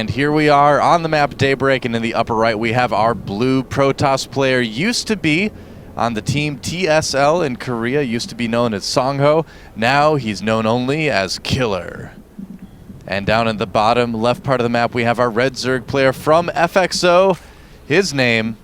And here we are on the map Daybreak, and in the upper right we have our blue Protoss player. Used to be on the team TSL in Korea, used to be known as Songho. Now he's known only as Killer. And down in the bottom left part of the map we have our red Zerg player from FXO. His name,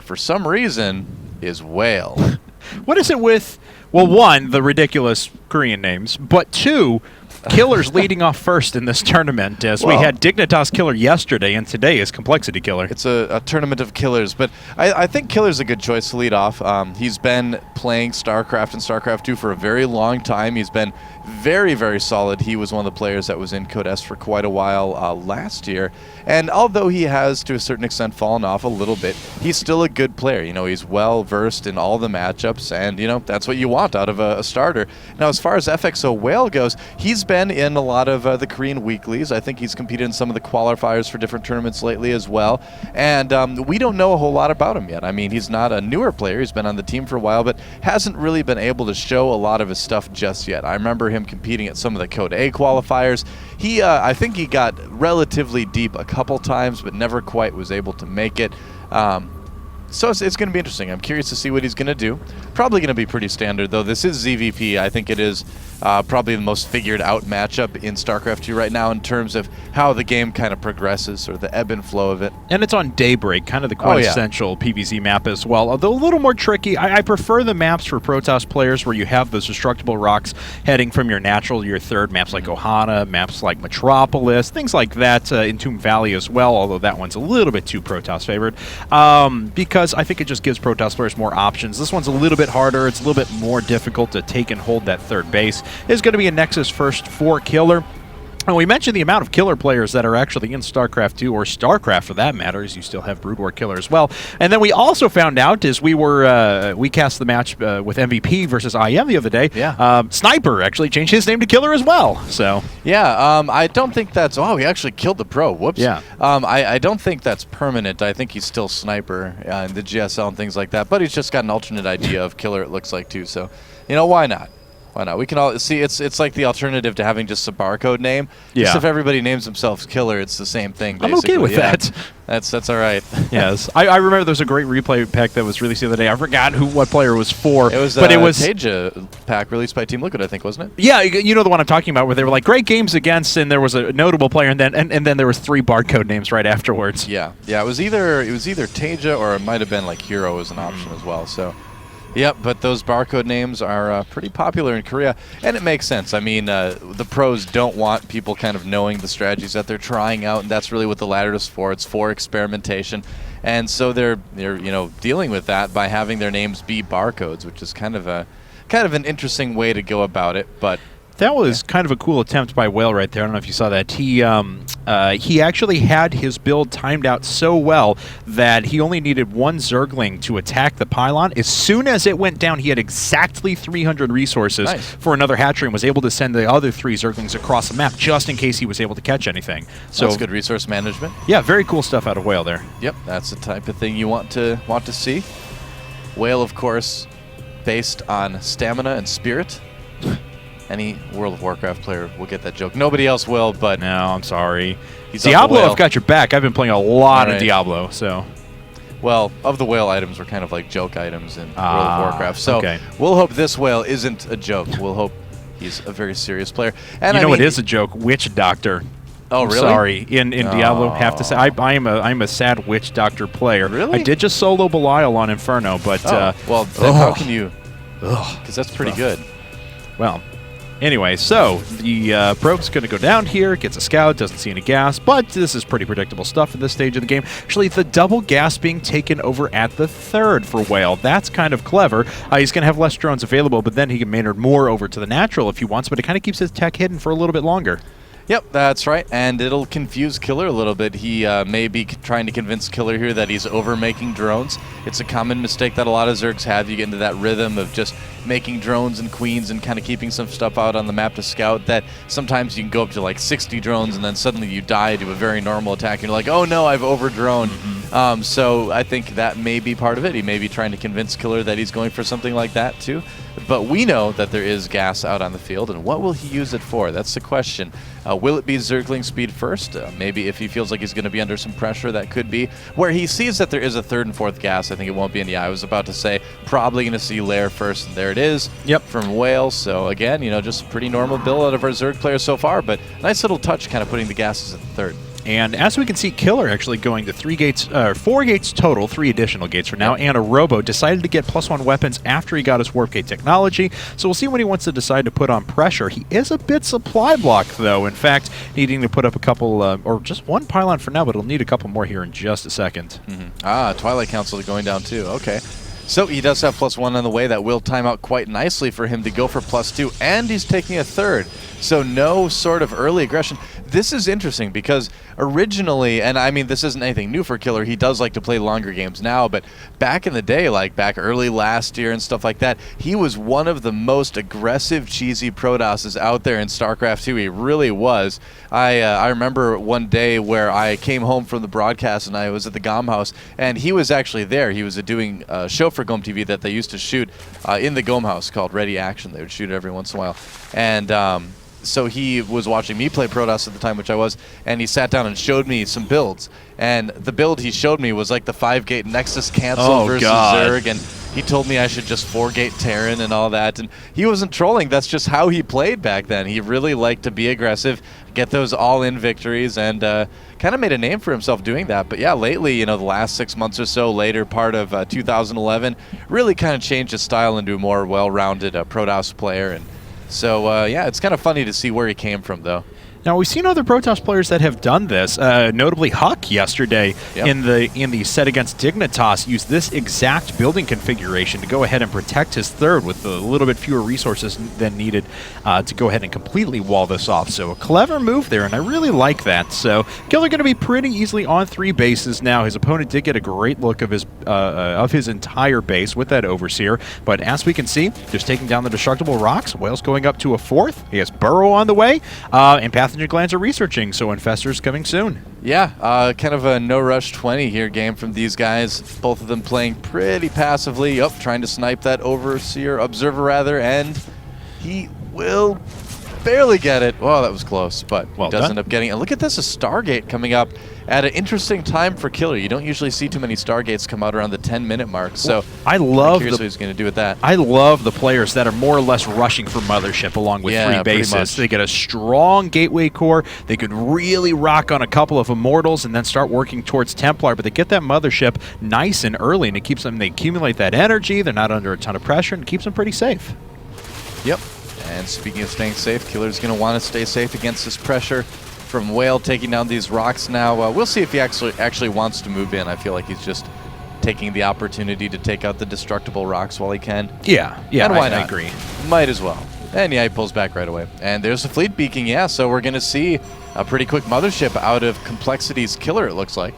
for some reason, is Whale. What is it with, well, one, the ridiculous Korean names, but two, Killer's leading off first in this tournament, as we had Dignitas Killer yesterday, and today is Complexity Killer. It's a tournament of killers, but I think Killer's a good choice to lead off. He's been playing StarCraft and StarCraft 2 for a very long time. He's been very, very solid. He was one of the players that was in Code S for quite a while last year, and although he has, to a certain extent, fallen off a little bit, he's still a good player. You know, he's well-versed in all the matchups, and, you know, that's what you want out of a starter. Now, as far as FXO.Whale goes, he's been in a lot of the Korean weeklies. I think he's competed in some of the qualifiers for different tournaments lately as well, and we don't know a whole lot about him yet. I mean, he's not a newer player. He's been on the team for a while, but hasn't really been able to show a lot of his stuff just yet. I remember him competing at some of the Code A qualifiers. He, I think he got relatively deep a couple times, but never quite was able to make it. So it's going to be interesting. I'm curious to see what he's going to do. Probably going to be pretty standard, though. This is ZVP. I think it is probably the most figured-out matchup in StarCraft 2 right now in terms of how the game kind of progresses, or the ebb and flow of it. And it's on Daybreak, kind of the quintessential PvZ map as well, although a little more tricky. I prefer the maps for Protoss players where you have those destructible rocks heading from your natural to your third, maps like Ohana, maps like Metropolis, things like that, in Tomb Valley as well, although that one's a little bit too Protoss favored, because I think it just gives Protoss players more options. This one's a little bit harder. It's a little bit more difficult to take and hold that third base. It's going to be a Nexus first for Killer. And we mentioned the amount of Killer players that are actually in StarCraft 2, or StarCraft for that matter, as you still have Brood War Killer as well. And then we also found out, as we cast the match with MVP versus IM the other day, Sniper actually changed his name to Killer as well. So I don't think that's... Oh, he actually killed the pro. Whoops. Yeah. I don't think that's permanent. I think he's still Sniper in the GSL and things like that. But he's just got an alternate idea of Killer, it looks like, too. So, you know, why not? Why not? We can all see. It's like the alternative to having just a barcode name. Yeah. Just if everybody names themselves Killer, it's the same thing. Basically. I'm okay with that. That's all right. Yes, I remember there was a great replay pack that was released the other day. I forgot what player it was for. It was, but it was Taja pack released by Team Liquid, I think, wasn't it? Yeah, you know the one I'm talking about, where they were like great games against, and there was a notable player, and then there was 3 barcode names right afterwards. Yeah. It was either Taja, or it might have been like Hero as an option as well. So. Yep, but those barcode names are pretty popular in Korea, and it makes sense. I mean, the pros don't want people kind of knowing the strategies that they're trying out, and that's really what the ladder is for. It's for experimentation, and so they're dealing with that by having their names be barcodes, which is kind of an interesting way to go about it, but. That was kind of a cool attempt by Whale right there. I don't know if you saw that. He actually had his build timed out so well that he only needed 1 Zergling to attack the pylon. As soon as it went down, he had exactly 300 resources for another hatchery, and was able to send the other 3 Zerglings across the map just in case he was able to catch anything. So that's good resource management. Yeah, very cool stuff out of Whale there. Yep, that's the type of thing you want to see. Whale, of course, based on stamina and spirit. Any World of Warcraft player will get that joke. Nobody else will, but... No, I'm sorry. Diablo, I've got your back. I've been playing a lot of Diablo, so... Well, of the Whale items were kind of like joke items in World of Warcraft. So we'll hope this Whale isn't a joke. We'll hope he's a very serious player. And you know what is a joke? Witch Doctor. Oh, really? Sorry. In Diablo, have to say, I'm a sad Witch Doctor player. Really? I did just solo Belial on Inferno, but... well, then how can you... Because that's pretty good. Well... Anyway, so the probe's going to go down here, gets a scout, doesn't see any gas, but this is pretty predictable stuff at this stage of the game. Actually, the double gas being taken over at the third for Whale. That's kind of clever. He's going to have less drones available, but then he can Maynard more over to the natural if he wants, but it kind of keeps his tech hidden for a little bit longer. Yep, that's right, and it'll confuse Killer a little bit. He may be trying to convince Killer here that he's over-making drones. It's a common mistake that a lot of Zergs have. You get into that rhythm of just making drones and queens and kind of keeping some stuff out on the map to scout, that sometimes you can go up to like 60 drones and then suddenly you die to a very normal attack and you're like, oh no, I've over-droned. So I think that may be part of it. He may be trying to convince Killer that he's going for something like that too. But we know that there is gas out on the field, and what will he use it for? That's the question. Will it be Zergling speed first? Maybe if he feels like he's going to be under some pressure, that could be. Where he sees that there is a third and fourth gas, I think it won't be in the eye. I was about to say probably going to see Lair first, and there it is. Yep. From Whale. So again, you know, just a pretty normal build out of our Zerg players so far, but nice little touch kind of putting the gases at the third. And as we can see, Killer actually going to 4 gates total, 3 additional gates for now, and a Robo decided to get +1 weapons after he got his Warp Gate technology, so we'll see when he wants to decide to put on pressure. He is a bit supply blocked, though, in fact, needing to put up a couple, or just 1 pylon for now, but he'll need a couple more here in just a second. Twilight Council going down too, okay. So he does have +1 on the way. That will time out quite nicely for him to go for +2, and he's taking a third. So no sort of early aggression. This is interesting because originally, and I mean this isn't anything new for Killer, he does like to play longer games now, but back in the day, like back early last year and stuff like that, he was one of the most aggressive, cheesy Protosses out there in StarCraft 2. He really was. I remember one day where I came home from the broadcast and I was at the GOM house, and he was actually there. He was doing a show for GOM TV that they used to shoot in the GOM house called Ready Action. They would shoot it every once in a while. And so he was watching me play Protoss at the time, which I was, and he sat down and showed me some builds. And the build he showed me was like the 5-gate Nexus cancel versus Zerg, and he told me I should just 4-gate Terran and all that. And he wasn't trolling. That's just how he played back then. He really liked to be aggressive, get those all-in victories, and kind of made a name for himself doing that. But yeah, lately, you know, the last 6 months or so, later part of 2011, really kind of changed his style into a more well-rounded Protoss player. And so, yeah, it's kind of funny to see where he came from, though. Now, we've seen other Protoss players that have done this, notably Huck yesterday in the set against Dignitas used this exact building configuration to go ahead and protect his third with a little bit fewer resources than needed to go ahead and completely wall this off. So a clever move there, and I really like that. So Killer going to be pretty easily on 3 bases now. His opponent did get a great look of his entire base with that Overseer, but as we can see, just taking down the destructible rocks. Whale's going up to a 4th. He has Burrow on the way, and Pathogen Glands are researching, so Infestors coming soon. Yeah, kind of a no-rush 20 here game from these guys. Both of them playing pretty passively. Yep, trying to snipe that Observer rather, and he will barely get it. Well, that was close, but well does done. end up getting it. And look at this, a Stargate coming up at an interesting time for Killer. You don't usually see too many Stargates come out around the 10-minute mark, so I love I'm curious what he's going to do with that. I love the players that are more or less rushing for Mothership along with 3 bases. They get a strong Gateway core. They could really rock on a couple of Immortals and then start working towards Templar, but they get that Mothership nice and early, and it keeps them, they accumulate that energy. They're not under a ton of pressure, and it keeps them pretty safe. Yep. And speaking of staying safe, Killer's going to want to stay safe against this pressure from Whale taking down these rocks now. We'll see if he actually wants to move in. I feel like he's just taking the opportunity to take out the destructible rocks while he can. Yeah, and why not? I agree. Might as well. And yeah, he pulls back right away. And there's the fleet beaking, yeah, so we're going to see a pretty quick Mothership out of Complexity's Killer, it looks like.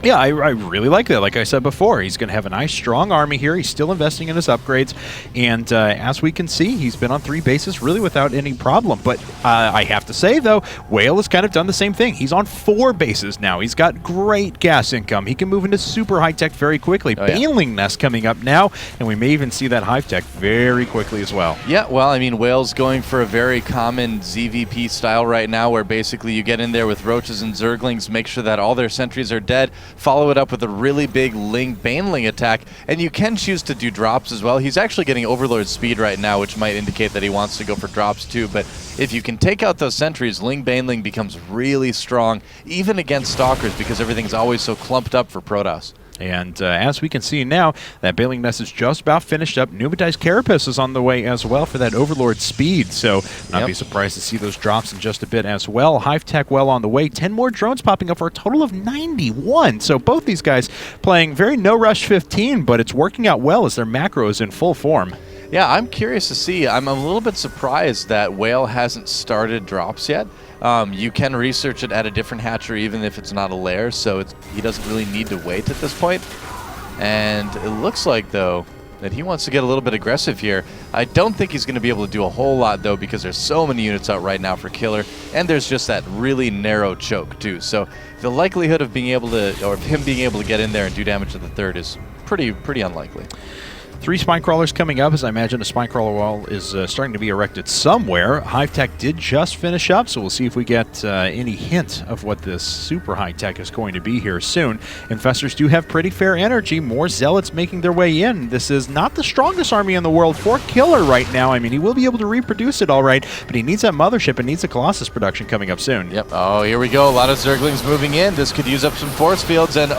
Yeah, I really like that. Like I said before, he's going to have a nice, strong army here. He's still investing in his upgrades. And as we can see, he's been on 3 bases really without any problem. But I have to say, though, Whale has kind of done the same thing. He's on 4 bases now. He's got great gas income. He can move into super high-tech very quickly. Baneling Nest coming up now, and we may even see that hive-tech very quickly as well. Yeah, well, I mean, Whale's going for a very common ZVP style right now, where basically you get in there with Roaches and Zerglings, make sure that all their sentries are dead, follow it up with a really big Baneling attack, and you can choose to do drops as well. He's actually getting Overlord speed right now, which might indicate that he wants to go for drops too, but if you can take out those sentries, Baneling becomes really strong, even against Stalkers, because everything's always so clumped up for Protoss. And as we can see now, that Baneling Nest is just about finished up. Pneumatized Carapace is on the way as well for that Overlord speed, so not be surprised to see those drops in just a bit as well. Hive Tech well on the way. 10 more drones popping up for a total of 91. So both these guys playing very no-rush 15, but it's working out well as their macro is in full form. Yeah, I'm curious to see. I'm a little bit surprised that Whale hasn't started drops yet. You can research it at a different hatchery even if it's not a lair, so he doesn't really need to wait at this point. And it looks like, though, that he wants to get a little bit aggressive here. I don't think he's going to be able to do a whole lot, though, because there's so many units out right now for Killer, and there's just that really narrow choke, too. So the likelihood of being able to, or of him being able to get in there and do damage to the third is pretty unlikely. 3 spine crawlers coming up, as I imagine a spine crawler wall is starting to be erected somewhere. Hive Tech did just finish up, so we'll see if we get any hint of what this super high tech is going to be here soon. Infestors do have pretty fair energy. More zealots making their way in. This is not the strongest army in the world for coL.Killer right now. I mean, he will be able to reproduce it all right, but he needs that mothership and needs a Colossus production coming up soon. Yep. Oh, here we go. A lot of Zerglings moving in. This could use up some force fields, and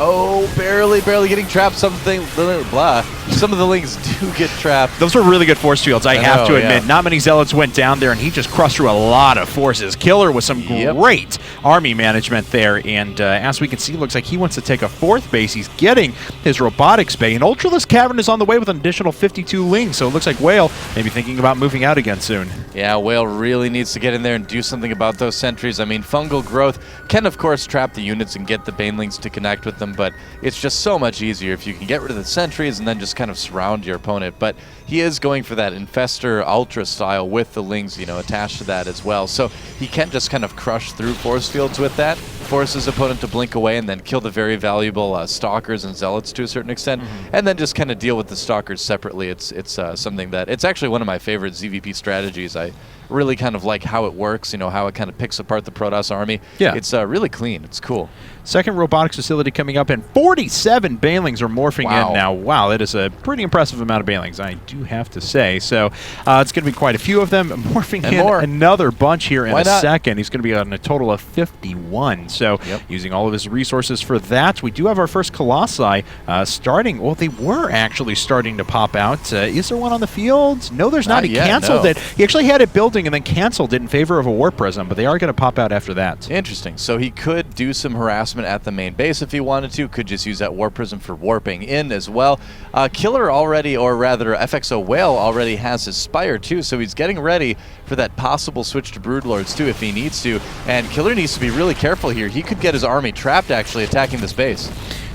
barely getting trapped. Some of the lings do get trapped. Those were really good force fields, I have to admit. Yeah. Not many zealots went down there, and he just crushed through a lot of forces. coL.Killer with some great army management there, and as we can see, looks like he wants to take a 4th base. He's getting his robotics bay. An Ultralisk Cavern is on the way with an additional 52 lings, so it looks like Whale may be thinking about moving out again soon. Yeah, Whale really needs to get in there and do something about those sentries. I mean, fungal growth can, of course, trap the units and get the banelings to connect with them, but it's just so much easier if you can get rid of the sentries and then just kind of surround your opponent. But he is going for that Infestor Ultra style with the lings, you know, attached to that as well. So he can't just kind of crush through force fields with that, force his opponent to blink away and then kill the very valuable Stalkers and Zealots to a certain extent, and then just kind of deal with the Stalkers separately. It's something that, it's actually one of my favorite ZVP strategies. I really kind of like how it works, you know, how it kind of picks apart the Protoss army. Yeah. It's really clean. It's cool. Second robotics facility coming up, and 47 banelings are morphing in now. Wow, that is a pretty impressive amount of banelings, I do have to say. So it's going to be quite a few of them. Morphing in another bunch here in a second. He's going to be on a total of 51. So using all of his resources for that. We do have our first Colossi starting. Well, they were actually starting to pop out. Is there one on the field? No, there's not. He canceled it. He actually had it building and then canceled it in favor of a Warp Prism, but they are going to pop out after that. Interesting. So he could do some harassment at the main base if he wanted to. Could just use that Warp Prism for warping in as well. Killer already, or rather FXO.Whale already has his Spire too, so he's getting ready for that possible switch to Broodlords too if he needs to. And Killer needs to be really careful here. He could get his army trapped actually attacking this base.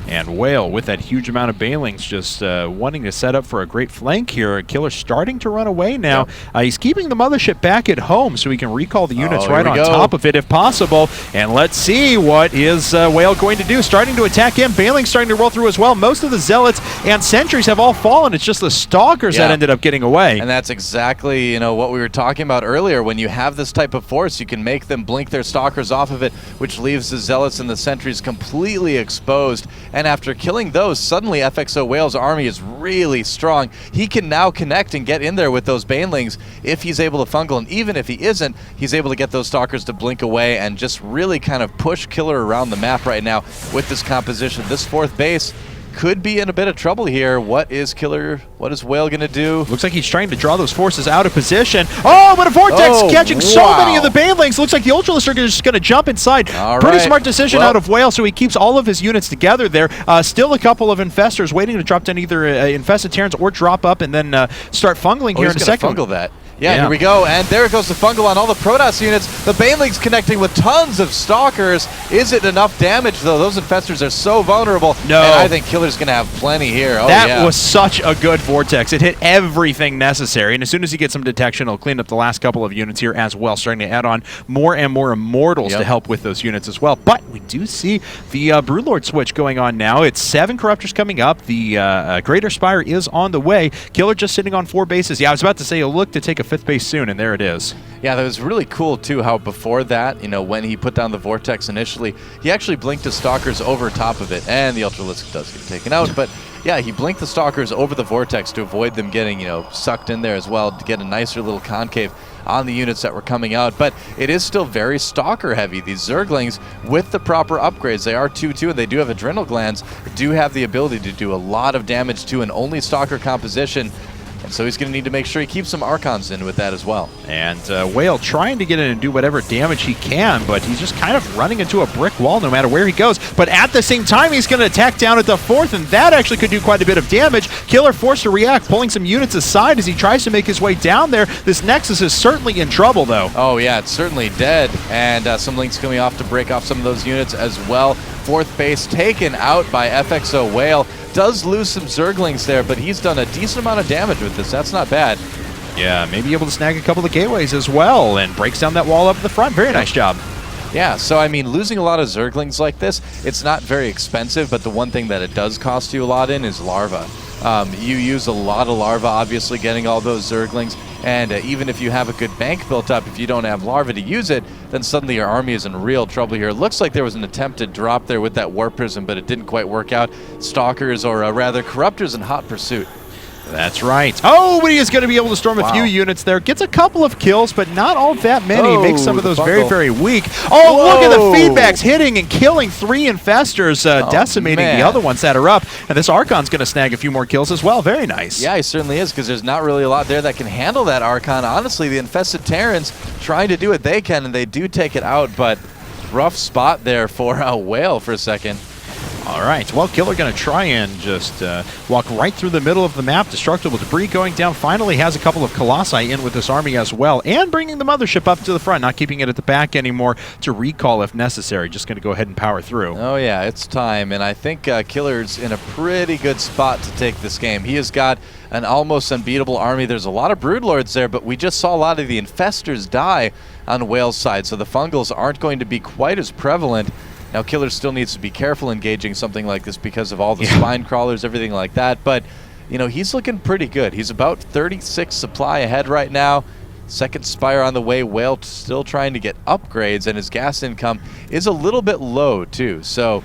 And Whale, with that huge amount of banelings, just wanting to set up for a great flank here. Killer starting to run away now. He's keeping the mothership back at home so he can recall the units right on top of it if possible. And let's see what is Whale going to do. Starting to attack him. Banelings starting to roll through as well. Most of the Zealots and Sentries have all fallen. It's just the Stalkers that ended up getting away. And that's exactly, you know, what we were talking about earlier. When you have this type of force, you can make them blink their Stalkers off of it, which leaves the Zealots and the Sentries completely exposed. And after killing those, suddenly FXO.Whale's army is really strong. He can now connect and get in there with those banelings if he's able to fungal, and even if he isn't, he's able to get those Stalkers to blink away and just really kind of push Killer around the map right now with this composition. This 4th base could be in a bit of trouble here. What is Whale going to do? Looks like he's trying to draw those forces out of position. Oh, but a Vortex catching so many of the banelings. Looks like the Ultralisk are just going to jump inside. Pretty smart decision out of Whale, so he keeps all of his units together there. Still a couple of Infestors waiting to drop down either Infested Terrans or drop up and then start fungling here in a second. Fungal that. Yeah, here we go, and there goes the fungal on all the Protoss units. The banelings connecting with tons of Stalkers. Is it enough damage, though? Those Infestors are so vulnerable. No. And I think Killer's going to have plenty here. That was such a good Vortex. It hit everything necessary, and as soon as he gets some detection, he'll clean up the last couple of units here as well, starting to add on more and more Immortals to help with those units as well. But we do see the Broodlord switch going on now. It's 7 Corruptors coming up. The Greater Spire is on the way. Killer just sitting on 4 bases. Yeah, I was about to say he'll look to take a 5th base soon, and there it is. Yeah, that was really cool too, how before that, you know, when he put down the Vortex initially, he actually blinked his Stalkers over top of it, and the Ultralisk does get taken out, but yeah, he blinked the Stalkers over the Vortex to avoid them getting, you know, sucked in there as well, to get a nicer little concave on the units that were coming out. But it is still very Stalker heavy. These Zerglings, with the proper upgrades, they are 2/2 and they do have adrenal glands, do have the ability to do a lot of damage to an only Stalker composition. And so he's going to need to make sure he keeps some Archons in with that as well. And Whale trying to get in and do whatever damage he can, but he's just kind of running into a brick wall no matter where he goes. But at the same time, he's going to attack down at the 4th, and that actually could do quite a bit of damage. Killer forced to react, pulling some units aside as he tries to make his way down there. This Nexus is certainly in trouble, though. Oh, yeah, it's certainly dead. And some links coming off to break off some of those units as well. 4th base taken out by FXO.Whale. Does lose some Zerglings there, but he's done a decent amount of damage with this. That's not bad. Yeah, maybe able to snag a couple of gateways as well, and breaks down that wall up at the front. Very nice job. Yeah, so I mean, losing a lot of Zerglings like this, it's not very expensive, but the one thing that it does cost you a lot in is larva. You use a lot of larva, obviously, getting all those zerglings. And even if you have a good bank built up, if you don't have larva to use it, then suddenly your army is in real trouble here. It looks like there was an attempted drop there with that Warp Prism, but it didn't quite work out. Stalkers, or rather Corruptors in hot pursuit. That's right. Oh, but he is going to be able to storm a few units there. Gets a couple of kills, but not all that many. Oh, makes some of those fungal. very weak. Oh, look at the feedbacks hitting and killing 3 infestors, decimating the other ones that are up. And this Archon's going to snag a few more kills as well. Very nice. Yeah, he certainly is, because there's not really a lot there that can handle that Archon. Honestly, the infested Terrans trying to do what they can, and they do take it out, but rough spot there for Whale for a second. All right, well, Killer going to try and just walk right through the middle of the map. Destructible debris going down. Finally has a couple of Colossi in with this army as well, and bringing the mothership up to the front, not keeping it at the back anymore to recall if necessary. Just going to go ahead and power through. Oh yeah, it's time, and I think Killer's in a pretty good spot to take this game. He has got an almost unbeatable army. There's a lot of Broodlords there, but we just saw a lot of the Infestors die on Whale's side, so the Fungals aren't going to be quite as prevalent. Now, Killer still needs to be careful engaging something like this because of all the spine crawlers, everything like that. But, you know, he's looking pretty good. He's about 36 supply ahead right now. Second Spire on the way. Whale still trying to get upgrades, and his gas income is a little bit low, too. So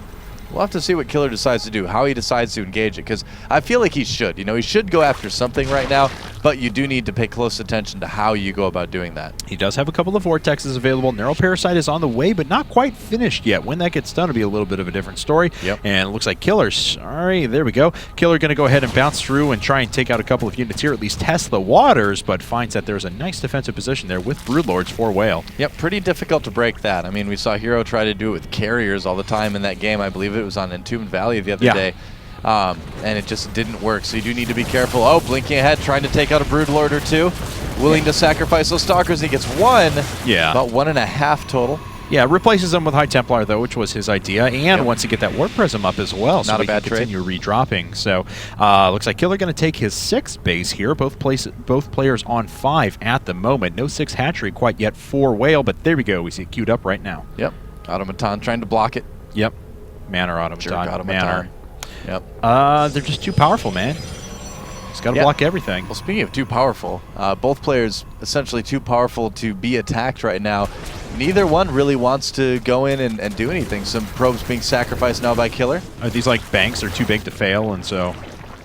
we'll have to see what Killer decides to do, how he decides to engage it, because I feel like he should. You know, he should go after something right now, but you do need to pay close attention to how you go about doing that. He does have a couple of Vortexes available. Neuroparasite is on the way, but not quite finished yet. When that gets done, it'll be a little bit of a different story. Yep. And it looks like Killer, sorry, there we go. Killer going to go ahead and bounce through and try and take out a couple of units here, at least test the waters, but finds that there's a nice defensive position there with Broodlords for Whale. Yep, pretty difficult to break that. I mean, we saw Hero try to do it with carriers all the time in that game. I believe it was on Entombed Valley the other day. And it just didn't work, so you do need to be careful. Oh, blinking ahead, trying to take out a Broodlord or two. Willing to sacrifice those Stalkers. He gets one. Yeah. About 1.5 total. Yeah, replaces them with High Templar, though, which was his idea, and wants to get that Warp Prism up as well, so Not we a bad can trade. continue redropping. So, looks like Killer going to take his 6th base here. Both players on 5 at the moment. No 6 hatchery quite yet for Whale, but there we go. We see it queued up right now. Yep. Automaton trying to block it. Yep. Manor Automaton. Manor. Yep. They're just too powerful, man. He's got to block everything. Well, speaking of too powerful, both players essentially too powerful to be attacked right now. Neither one really wants to go in and do anything. Some probes being sacrificed now by Killer. Are these like banks? They're too big to fail, and so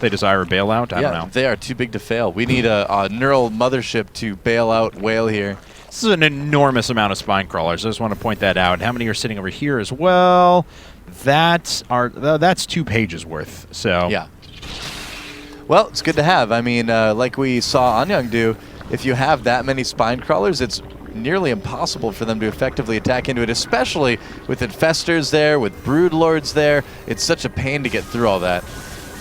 they desire a bailout? I don't know. They are too big to fail. We need a neural mothership to bail out Whale here. This is an enormous amount of spine crawlers. I just want to point that out. How many are sitting over here as well? That's 2 pages worth. So yeah. Well, it's good to have. I mean, like we saw Anyang do, if you have that many spine crawlers, it's nearly impossible for them to effectively attack into it, especially with Infestors there, with Broodlords there. It's such a pain to get through all that.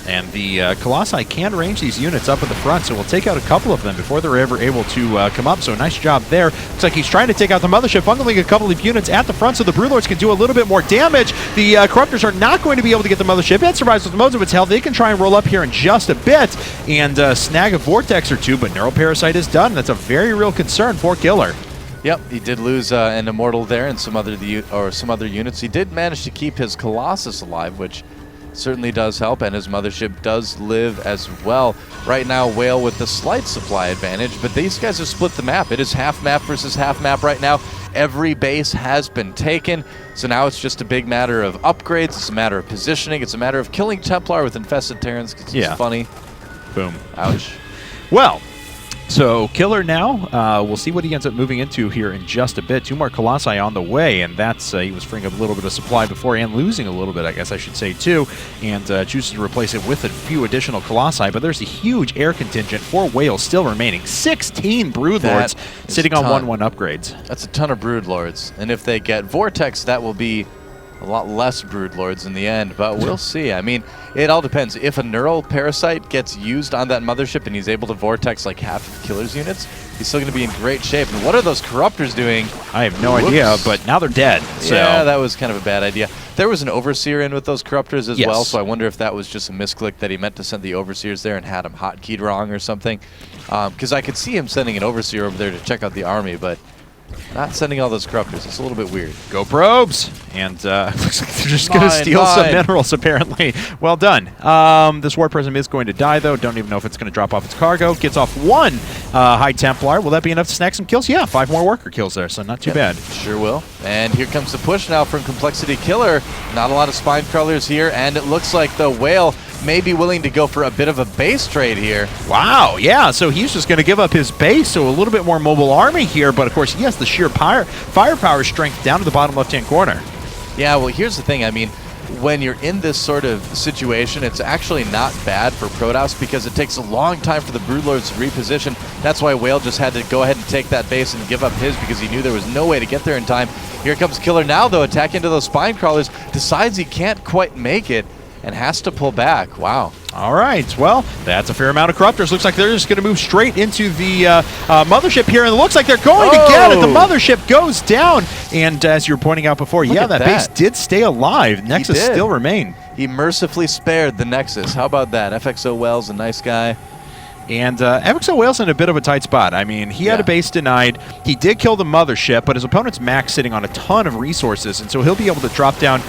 And the Colossi can range these units up at the front, so we'll take out a couple of them before they're ever able to come up. So nice job there. Looks like he's trying to take out the mothership, bungling a couple of units at the front so the Broodlords can do a little bit more damage. The Corruptors are not going to be able to get the mothership. It survives with most of its health. They can try and roll up here in just a bit and snag a Vortex or two, but Neuroparasite is done. That's a very real concern for Killer. Yep, he did lose an Immortal there and some other units. He did manage to keep his Colossus alive, which certainly does help, and his mothership does live as well. Right now, Whale with the slight supply advantage, but these guys have split the map. It is half map versus half map right now. Every base has been taken, so now it's just a big matter of upgrades. It's a matter of positioning. It's a matter of killing Templar with infested Terrans, because it's funny. Boom. Ouch. Well, so Killer now, we'll see what he ends up moving into here in just a bit. 2 more Colossi on the way, and that's, he was freeing up a little bit of supply before and losing a little bit, I guess I should say, too, and chooses to replace it with a few additional Colossi, but there's a huge air contingent for Whale still remaining. 16 Broodlords sitting on 1/1 upgrades. That's a ton of Broodlords, and if they get Vortex, that will be a lot less Broodlords in the end, but we'll see. I mean, it all depends. If a Neural Parasite gets used on that mothership and he's able to Vortex like half of Killer's units, he's still going to be in great shape. And what are those Corruptors doing? I have no idea, but now they're dead. So. Yeah, that was kind of a bad idea. There was an Overseer in with those Corruptors as well, so I wonder if that was just a misclick that he meant to send the Overseers there and had him hotkeyed wrong or something. Because I could see him sending an Overseer over there to check out the army, but Not sending all those corruptors. It's a little bit weird. Go probes! And looks like they're just going to steal some minerals, apparently. Well done. This War Prism is going to die, though. Don't even know if it's going to drop off its cargo. Gets off 1 High Templar. Will that be enough to snag some kills? Yeah, 5 more worker kills there, so not too bad. Sure will. And here comes the push now from coL.Killer. Not a lot of spine crawlers here, and it looks like the Whale may be willing to go for a bit of a base trade here. Wow, yeah, so he's just going to give up his base, so a little bit more mobile army here, but of course he has the sheer firepower strength down to the bottom left-hand corner. Yeah, well, here's the thing. I mean, when you're in this sort of situation, it's actually not bad for Protoss because it takes a long time for the Broodlords to reposition. That's why Whale just had to go ahead and take that base and give up his because he knew there was no way to get there in time. Here comes Killer now, though, attack into those spine crawlers, decides he can't quite make it, and has to pull back. Wow. All right, well, that's a fair amount of corruptors. Looks like they're just going to move straight into the mothership here, and it looks like they're going to get it. The mothership goes down, and as you were pointing out before, yeah, that base did stay alive. Nexus still remained. He mercifully spared the Nexus. How about that? FXO.Whale's a nice guy. And FXO.Whale's in a bit of a tight spot. I mean, he had a base denied. He did kill the mothership, but his opponent's max sitting on a ton of resources, and so he'll be able to drop down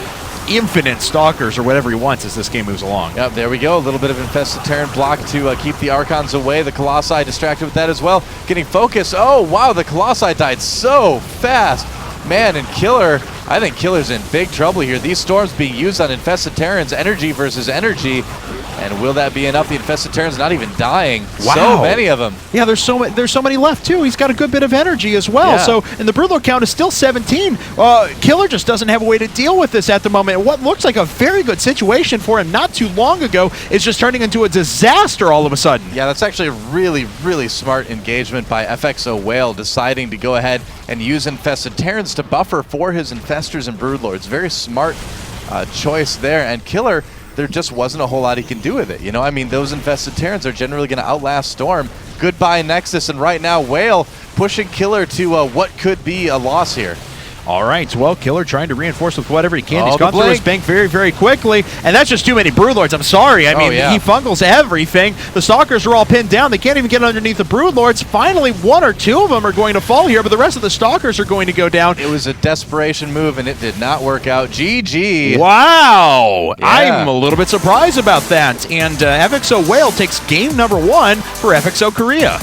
infinite stalkers or whatever he wants as this game moves along. Yep, there we go. A little bit of infested Terran block to keep the Archons away. The Colossi distracted with that as well. Getting focused. Oh, wow, the Colossi died so fast. Man, and Killer, I think Killer's in big trouble here. These storms being used on infested Terrans, energy versus energy. And will that be enough? The infested Terrans not even dying. Wow. So many of them. Yeah, there's so many left, too. He's got a good bit of energy as well. Yeah. So, and the Broodlord count is still 17. Killer just doesn't have a way to deal with this at the moment. What looks like a very good situation for him not too long ago is just turning into a disaster all of a sudden. Yeah, that's actually a really, really smart engagement by FXO.Whale, deciding to go ahead and use infested Terrans to buffer for his infestors and Broodlords. Very smart choice there. And Killer, there just wasn't a whole lot he can do with it. You know, I mean, those infested Terrans are generally going to outlast Storm. Goodbye, Nexus, and right now, Whale pushing Killer to what could be a loss here. All right, well, Killer trying to reinforce with whatever he can. He's gone through his bank very, very quickly, and that's just too many Broodlords. I'm sorry. I mean, he fungles everything. The Stalkers are all pinned down. They can't even get underneath the Broodlords. Finally, 1 or 2 of them are going to fall here, but the rest of the Stalkers are going to go down. It was a desperation move, and it did not work out. GG. Wow. Yeah. I'm a little bit surprised about that. And FXO.Whale takes game number 1 for FXO Korea.